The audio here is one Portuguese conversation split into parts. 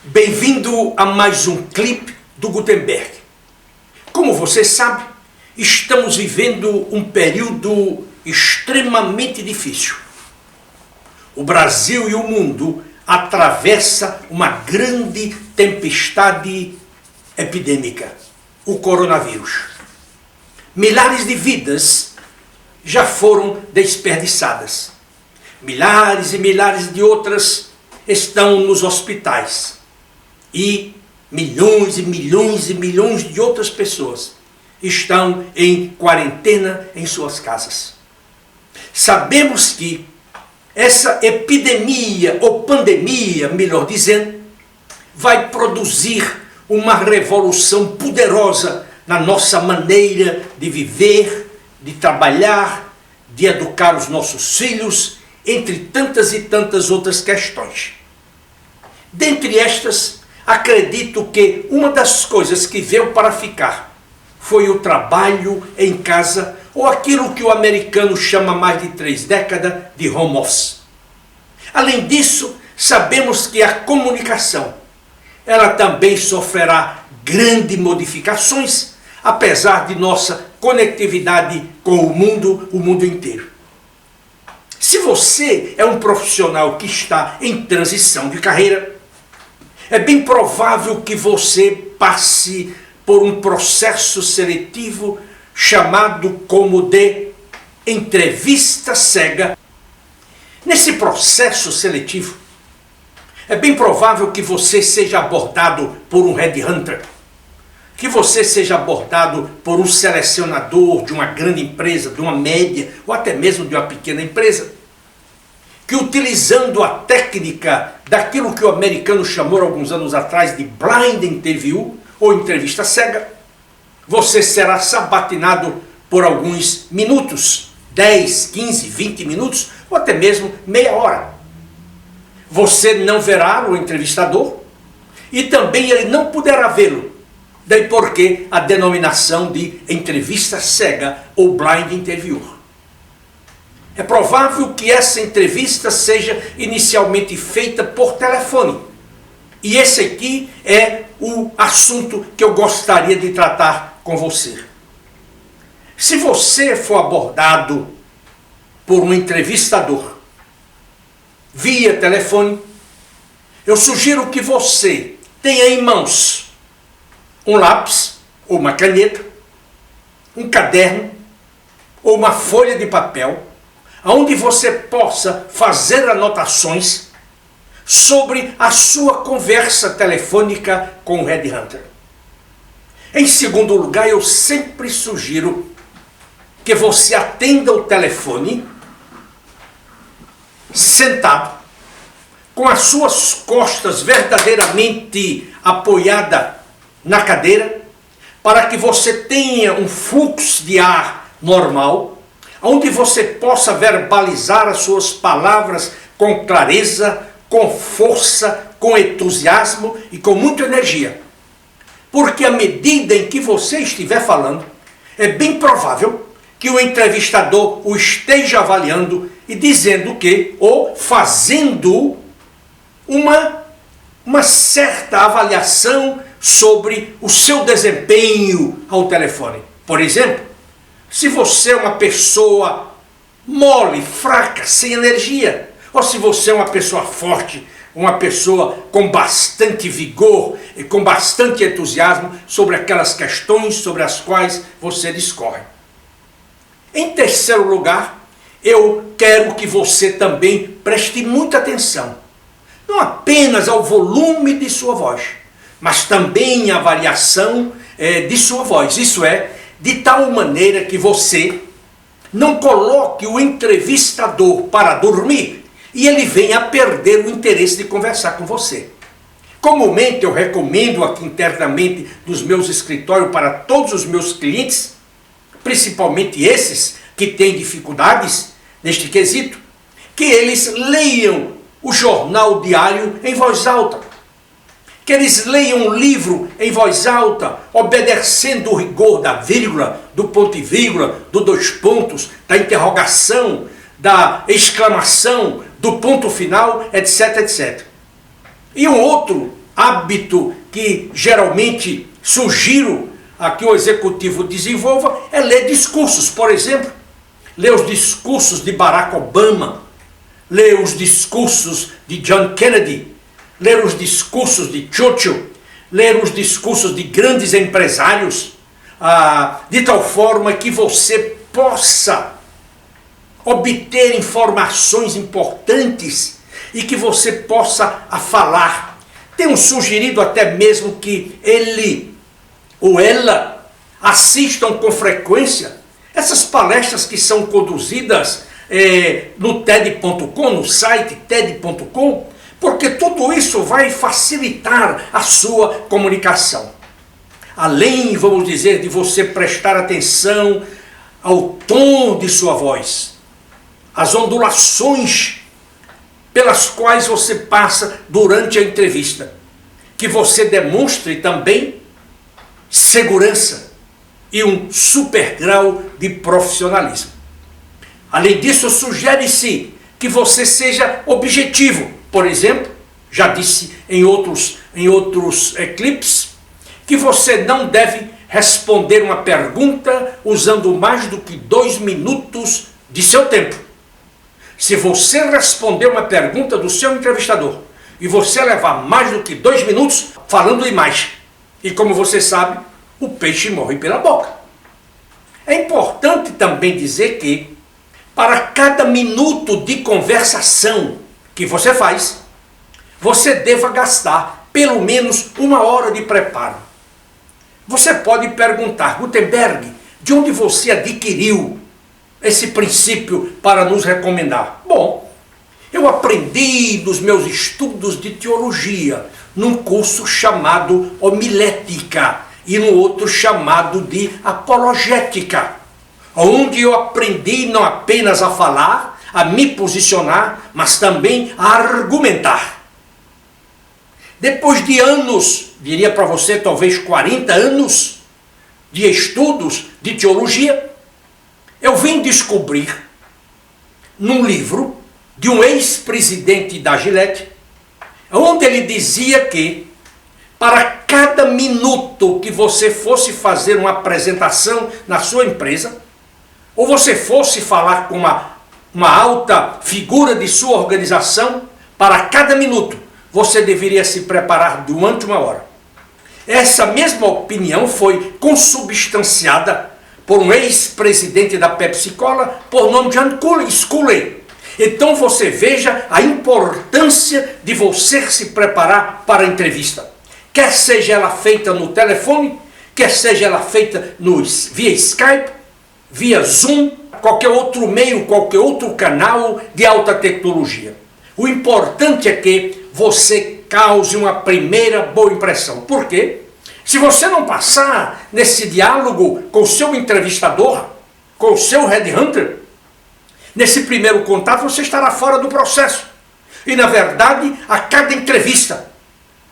Bem-vindo a mais um clipe do Gutenberg. Como você sabe, estamos vivendo um período extremamente difícil. O Brasil e o mundo atravessam uma grande tempestade epidêmica, o coronavírus. Milhares de vidas já foram desperdiçadas. Milhares e milhares de outras estão nos hospitais. E milhões e milhões e milhões de outras pessoas estão em quarentena em suas casas. Sabemos que essa epidemia, ou pandemia, melhor dizendo, vai produzir uma revolução poderosa na nossa maneira de viver, de trabalhar, de educar os nossos filhos, entre tantas e tantas outras questões. Dentre estas, acredito que uma das coisas que veio para ficar foi o trabalho em casa, ou aquilo que o americano chama mais de 3 décadas de home office. Além disso, sabemos que a comunicação, ela também sofrerá grandes modificações, apesar de nossa conectividade com o mundo inteiro. Se você é um profissional que está em transição de carreira, é bem provável que você passe por um processo seletivo chamado como de entrevista cega. Nesse processo seletivo, é bem provável que você seja abordado por um headhunter, que você seja abordado por um selecionador de uma grande empresa, de uma média ou até mesmo de uma pequena empresa, que utilizando a técnica daquilo que o americano chamou alguns anos atrás de blind interview ou entrevista cega, você será sabatinado por alguns minutos, 10, 15, 20 minutos ou até mesmo meia hora. Você não verá o entrevistador e também ele não poderá vê-lo. Daí porque a denominação de entrevista cega ou blind interview. É provável que essa entrevista seja inicialmente feita por telefone. E esse aqui é o assunto que eu gostaria de tratar com você. Se você for abordado por um entrevistador via telefone, eu sugiro que você tenha em mãos um lápis ou uma caneta, um caderno ou uma folha de papel, onde você possa fazer anotações sobre a sua conversa telefônica com o headhunter. Em segundo lugar, eu sempre sugiro que você atenda o telefone sentado, com as suas costas verdadeiramente apoiadas na cadeira, para que você tenha um fluxo de ar normal, onde você possa verbalizar as suas palavras com clareza, com força, com entusiasmo e com muita energia. Porque à medida em que você estiver falando, é bem provável que o entrevistador o esteja avaliando e dizendo que, ou fazendo uma certa avaliação sobre o seu desempenho ao telefone. Por exemplo, se você é uma pessoa mole, fraca, sem energia, ou se você é uma pessoa forte, uma pessoa com bastante vigor e com bastante entusiasmo sobre aquelas questões sobre as quais você discorre. Em terceiro lugar, eu quero que você também preste muita atenção, não apenas ao volume de sua voz, mas também à variação de sua voz, isso é, de tal maneira que você não coloque o entrevistador para dormir e ele venha a perder o interesse de conversar com você. Comumente eu recomendo aqui internamente nos meus escritórios para todos os meus clientes, principalmente esses que têm dificuldades neste quesito, que eles leiam o jornal diário em voz alta, que eles leiam um livro em voz alta, obedecendo o rigor da vírgula, do ponto e vírgula, do dois pontos, da interrogação, da exclamação, do ponto final, etc, etc. E um outro hábito que geralmente sugiro a que o executivo desenvolva é ler discursos. Por exemplo, ler os discursos de Barack Obama, ler os discursos de John Kennedy, ler os discursos de Churchill, ler os discursos de grandes empresários, de tal forma que você possa obter informações importantes e que você possa falar. Tenho sugerido até mesmo que ele ou ela assistam com frequência essas palestras que são conduzidas no TED.com, no site TED.com, porque tudo isso vai facilitar a sua comunicação. Além, vamos dizer, de você prestar atenção ao tom de sua voz, as ondulações pelas quais você passa durante a entrevista, que você demonstre também segurança e um super grau de profissionalismo. Além disso, sugere-se que você seja objetivo. Por exemplo, já disse em outros clipes, que você não deve responder uma pergunta usando mais do que 2 minutos de seu tempo. Se você responder uma pergunta do seu entrevistador e você levar mais do que 2 minutos, falando demais, e como você sabe, o peixe morre pela boca. É importante também dizer que, para cada minuto de conversação que você faz, você deva gastar pelo menos 1 hora de preparo. Você pode perguntar: Gutenberg, de onde você adquiriu esse princípio para nos recomendar? Bom, eu aprendi nos meus estudos de teologia, num curso chamado homilética e no outro chamado de apologética, onde eu aprendi não apenas a falar, a me posicionar, mas também a argumentar. Depois de anos, diria para você talvez 40 anos de estudos de teologia, eu vim descobrir num livro de um ex-presidente da Gillette, onde ele dizia que para cada minuto que você fosse fazer uma apresentação na sua empresa, ou você fosse falar com uma alta figura de sua organização, para cada minuto você deveria se preparar durante 1 hora. Essa mesma opinião foi consubstanciada por um ex-presidente da Pepsi-Cola, por nome John Sculley. Então você veja a importância de você se preparar para a entrevista. Quer seja ela feita no telefone, quer seja ela feita via Skype, via Zoom, qualquer outro meio, qualquer outro canal de alta tecnologia. O importante é que você cause uma primeira boa impressão. Por quê? Se você não passar nesse diálogo com o seu entrevistador, com o seu headhunter, nesse primeiro contato você estará fora do processo. E na verdade, a cada entrevista,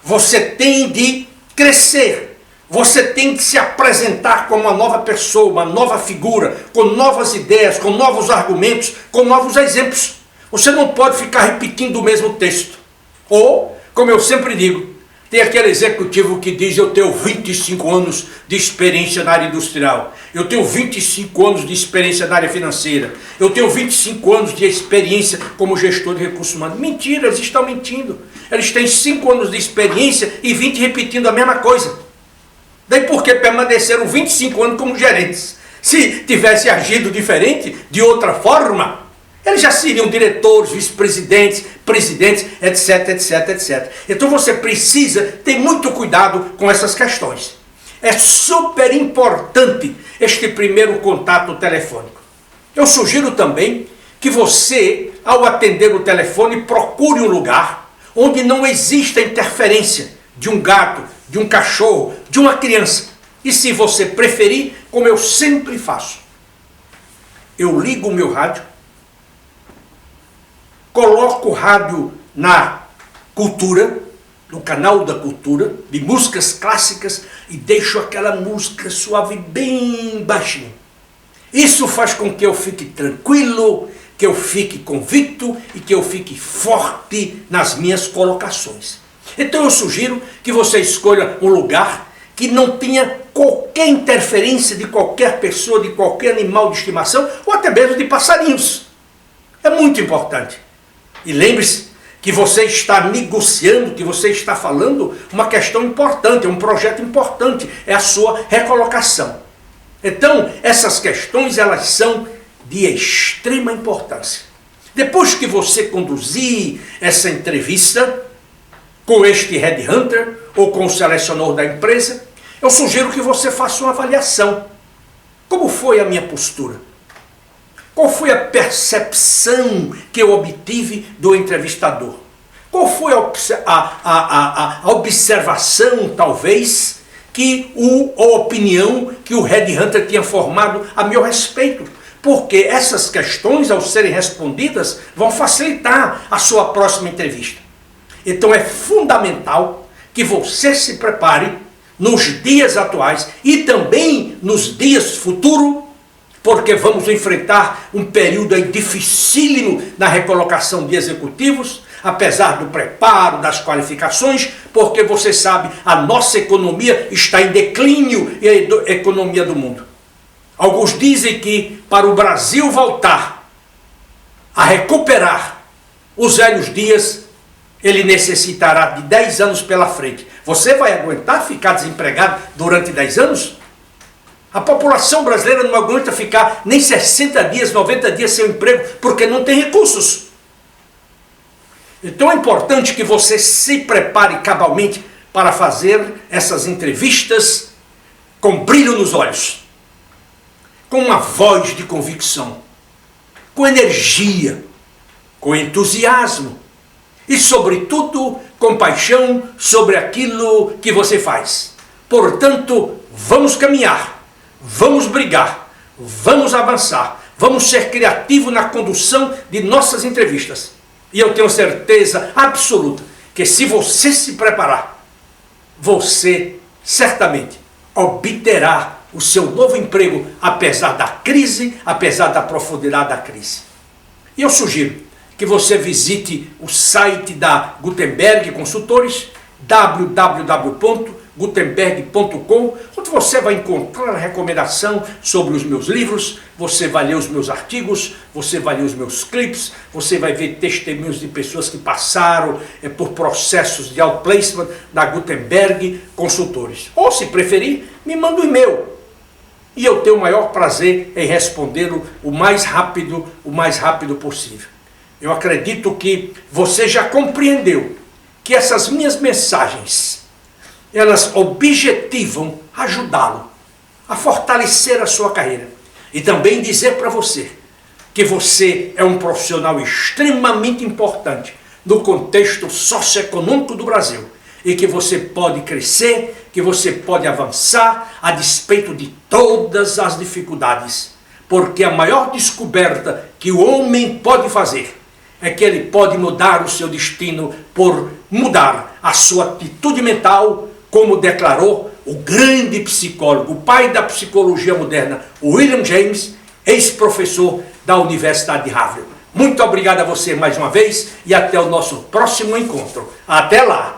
você tem de crescer. Você tem de se apresentar como uma nova pessoa, uma nova figura, com novas ideias, com novos argumentos, com novos exemplos. Você não pode ficar repetindo o mesmo texto. Ou, como eu sempre digo, tem aquele executivo que diz: eu tenho 25 anos de experiência na área industrial, eu tenho 25 anos de experiência na área financeira, eu tenho 25 anos de experiência como gestor de recursos humanos. Mentira, eles estão mentindo. Eles têm 5 anos de experiência e 20 repetindo a mesma coisa. Daí por que permaneceram 25 anos como gerentes? Se tivesse agido diferente, de outra forma, eles já seriam diretores, vice-presidentes, presidentes, etc, etc, etc. Então você precisa ter muito cuidado com essas questões. É super importante este primeiro contato telefônico. Eu sugiro também que você, ao atender o telefone, procure um lugar onde não exista interferência de um gato, de um cachorro, de uma criança. E se você preferir, como eu sempre faço, eu ligo o meu rádio, coloco o rádio na cultura, no canal da cultura, de músicas clássicas, e deixo aquela música suave bem baixinho. Isso faz com que eu fique tranquilo, que eu fique convicto e que eu fique forte nas minhas colocações. Então eu sugiro que você escolha um lugar que não tenha qualquer interferência de qualquer pessoa, de qualquer animal de estimação, ou até mesmo de passarinhos. É muito importante. E lembre-se que você está negociando, que você está falando uma questão importante, é um projeto importante, é a sua recolocação. Então, essas questões, elas são de extrema importância. Depois que você conduzir essa entrevista com este headhunter ou com o selecionador da empresa, eu sugiro que você faça uma avaliação. Como foi a minha postura? Qual foi a percepção que eu obtive do entrevistador? Qual foi a observação, talvez, a opinião que o headhunter tinha formado a meu respeito? Porque essas questões, ao serem respondidas, vão facilitar a sua próxima entrevista. Então é fundamental que você se prepare nos dias atuais e também nos dias futuros, porque vamos enfrentar um período aí dificílimo na recolocação de executivos, apesar do preparo, das qualificações, porque você sabe, a nossa economia está em declínio e a economia do mundo. Alguns dizem que para o Brasil voltar a recuperar os velhos dias, ele necessitará de 10 anos pela frente. Você vai aguentar ficar desempregado durante 10 anos? A população brasileira não aguenta ficar nem 60 dias, 90 dias sem emprego, porque não tem recursos. Então é importante que você se prepare cabalmente para fazer essas entrevistas com brilho nos olhos, com uma voz de convicção, com energia, com entusiasmo e, sobretudo, com paixão sobre aquilo que você faz. Portanto, vamos caminhar, vamos brigar, vamos avançar, vamos ser criativos na condução de nossas entrevistas. E eu tenho certeza absoluta que, se você se preparar, você certamente obterá o seu novo emprego, apesar da crise, apesar da profundidade da crise. E eu sugiro que você visite o site da Gutenberg Consultores, www.gutenberg.com, onde você vai encontrar recomendação sobre os meus livros, você vai ler os meus artigos, você vai ler os meus clips, você vai ver testemunhos de pessoas que passaram por processos de outplacement da Gutenberg Consultores. Ou, se preferir, me manda um e-mail. E eu tenho o maior prazer em responder o mais rápido possível. Eu acredito que você já compreendeu que essas minhas mensagens, elas objetivam ajudá-lo a fortalecer a sua carreira. E também dizer para você que você é um profissional extremamente importante no contexto socioeconômico do Brasil e que você pode crescer, que você pode avançar a despeito de todas as dificuldades. Porque a maior descoberta que o homem pode fazer é que ele pode mudar o seu destino por mudar a sua atitude mental, como declarou o grande psicólogo, o pai da psicologia moderna, William James, ex-professor da Universidade de Harvard. Muito obrigado a você mais uma vez e até o nosso próximo encontro. Até lá!